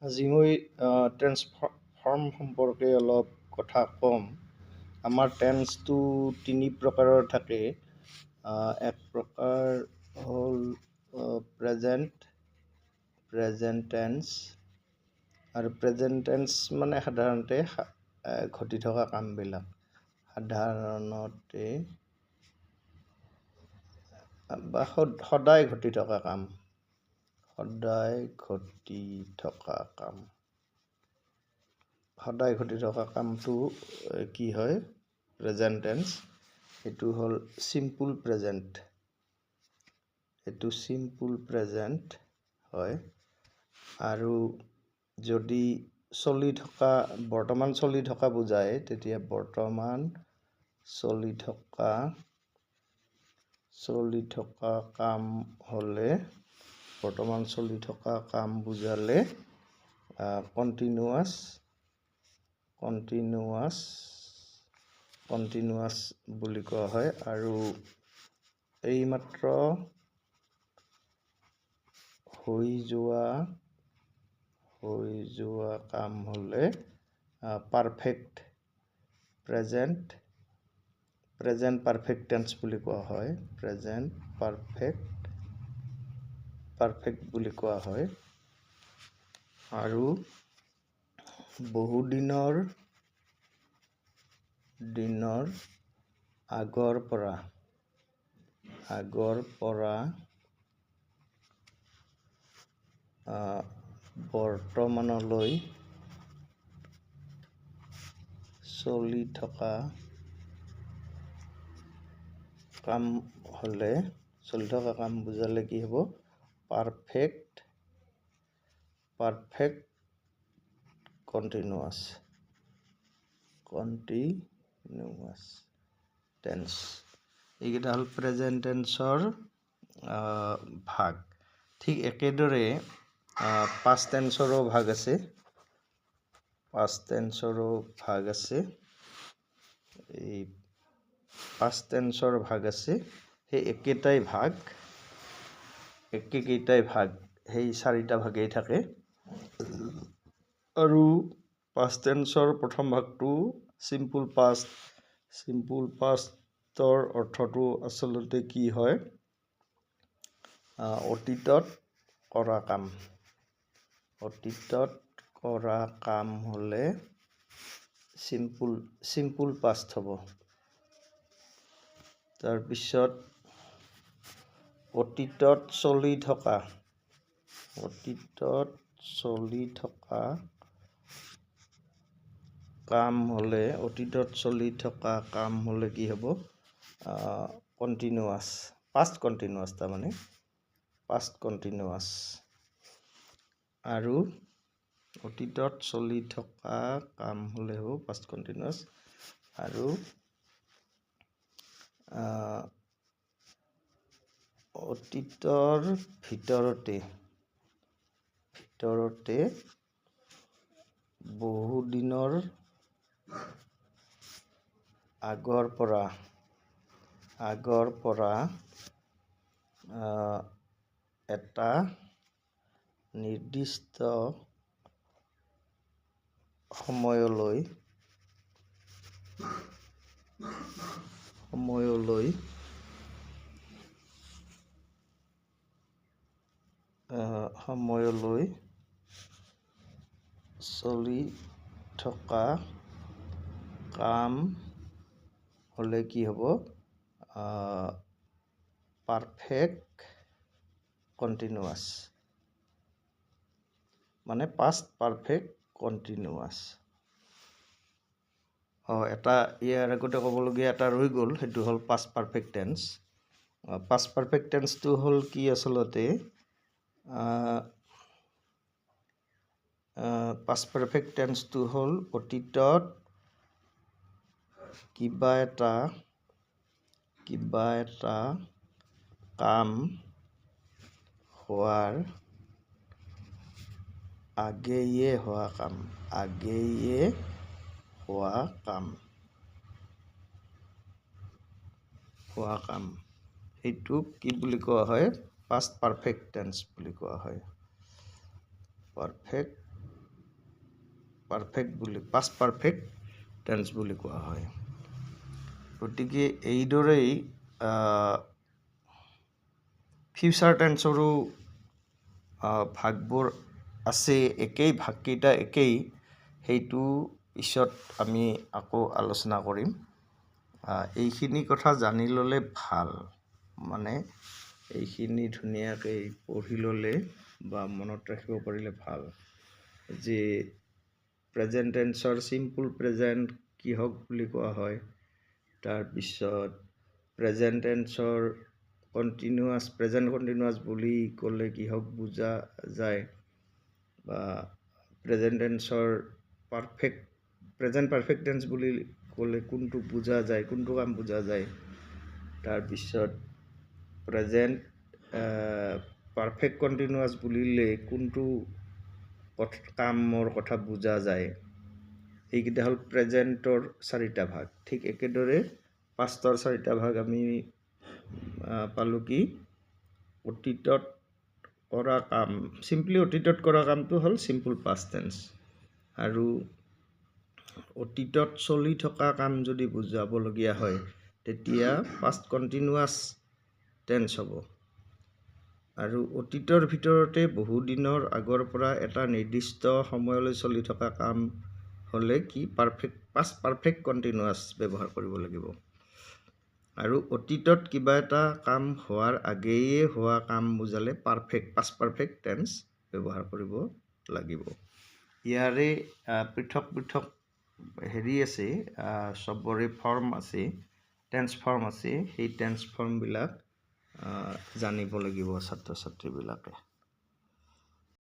আজি মই ট্ৰেন্সফৰ্ম সম্পৰ্কে অলপ কথা ক'ম। আমাৰ টেন্সটো তিনি প্ৰকাৰৰ থাকে। এক প্ৰকাৰ হ'ল প্ৰেজেণ্ট টেন্স, আৰু প্ৰেজেণ্ট টেন্স মানে সাধাৰণতে ঘটি থকা কামবিলাক সাধাৰণতে বা সদায় ঘটি থকা কাম। সদায় ঘটি থকা কামটো কি হয়? Present tense. সেইটো হ'ল চিম্পুল প্ৰেজেণ্ট। হয়। আৰু যদি বৰ্তমান চলি থকা বুজায়, তেতিয়া বৰ্তমান চলি থকা কাম হ'লে, বৰ্তমান চলি থকা কাম বুজালে কণ্টিনিউৱাছ বুলি কোৱা হয়। আৰু এইমাত্ৰ হৈ যোৱা কাম হ'লে পাৰফেক্ট প্ৰেজেণ্ট পাৰফেক্ট টেন্স বুলি কোৱা হয়। প্ৰেজেণ্ট পাৰফেক্ট বুলি কোৱা হয়। আৰু বহু দিনৰ আগৰ পৰা বৰ্তমানলৈ চলি থকা কাম বুজালে কি হ'ব? Perfect continuous tense. এইকেইটা হ'ল প্ৰেজেণ্ট টেন্সৰ ভাগ। ঠিক একেদৰে পাষ্ট টেন্সৰো ভাগ আছে। এই পাষ্ট টেন্সৰ ভাগ আছে। সেই একেকেইটাই ভাগ সেই চাৰিটা ভাগেই থাকে। আৰু পাষ্ট টেন্সৰ প্ৰথম ভাগটো চিম্পুল পাষ্টৰ অৰ্থটো আচলতে কি হয়? অতীতত কৰা কাম হ'লে চিম্পুল পাষ্ট হ'ব। তাৰপিছত অতীতত চলি থকা কাম হ'লে কি হ'ব? Continuous, past continuous. আৰু অতীতত চলি থকা কাম হ'লে হ'ব পাষ্ট কণ্টিনিউৱাছ। আৰু অতীতৰ ভিতৰতে বহু দিনৰ আগৰ পৰা এটা নিৰ্দিষ্ট সময়লৈ চলি থকা কাম হ'লে কি হ'ব? পাৰফেক্ট কণ্টিনিউৱাছ, মানে পাষ্ট পাৰফেক্ট কণ্টিনিউৱাছ। ইয়াৰ আগতে ক'বলগীয়া এটা ৰৈ গ'ল, সেইটো হ'ল past perfect tense. Past perfect টেন্সটো হ'ল কি আচলতে? পাষ্ট পাৰফেক্ট টেন্সটো হ'ল অতীতত কিবা এটা কাম হোৱাৰ আগেয়ে হোৱা কাম। সেইটোক কি বুলি কোৱা হয়? পাষ্ট পাৰফেক্ট টেন্স বুলি কোৱা হয়। পাৰফেক্ট পাৰফেক্ট বুলি পাষ্ট পাৰফেক্ট টেন্স বুলি কোৱা হয়। গতিকে এইদৰেই ফিউচাৰ টেন্সৰো ভাগবোৰ আছে, একেই ভাগকেইটা একেই, সেইটো পিছত আমি আকৌ আলোচনা কৰিম। এইখিনি কথা জানি ল'লে ভাল, মানে এইখিনি ধুনীয়াকৈ পঢ়ি ল'লে বা মনত ৰাখিব পাৰিলে ভাল যে প্ৰেজেণ্ট টেন্সৰ চিম্পল প্ৰেজেণ্ট কিহক বুলি কোৱা হয়, তাৰপিছত প্ৰেজেণ্ট টেন্সৰ প্ৰেজেণ্ট কণ্টিনিউৱাছ বুলি ক'লে কিহক বুজা যায়, বা প্ৰেজেণ্ট টেন্সৰ প্ৰেজেণ্ট পাৰফেক্ট টেন্স বুলি ক'লে কোনটো বুজা যায়, কোনটো কাম বুজা যায়, তাৰপিছত প্ৰেজেণ্ট পাৰফেক্ট কণ্টিনিউৱাছ বুলিলে কোনটো কামৰ কথা বুজা যায়। এইকেইটা হ'ল প্ৰেজেণ্টৰ 4টা ভাগ। ঠিক একেদৰে পাষ্টৰ 4টা ভাগ আমি পালোঁ কি, অতীতত কৰা কাম, চিম্পলি অতীতত কৰা কামটো হ'ল চিম্পল পাষ্ট টেন্স, আৰু অতীতত চলি থকা কাম যদি বুজাবলগীয়া হয় তেতিয়া পাষ্ট কণ্টিনিউৱাছ টেন্স হ'ব। আৰু অতীতৰ ভিতৰতে বহুদিনৰ আগৰ পৰা এটা নিৰ্দিষ্ট সময়লৈ চলি থকা কাম হ'লে কি পাষ্ট পাৰফেক্ট কণ্টিনিউৱাছ ব্যৱহাৰ কৰিব লাগিব। আৰু অতীতত কিবা এটা কাম হোৱাৰ আগেয়ে হোৱা কাম বুজালে পাষ্ট পাৰফেক্ট টেন্স ব্যৱহাৰ কৰিব লাগিব। ইয়াৰে পৃথক পৃথক আছে, চবৰে ফৰ্ম আছে, টেন্স ফৰ্ম আছে। সেই টেন্স ফৰ্মবিলাক জানিব লাগিব ছাত্ৰ ছাত্ৰীবিলাকে।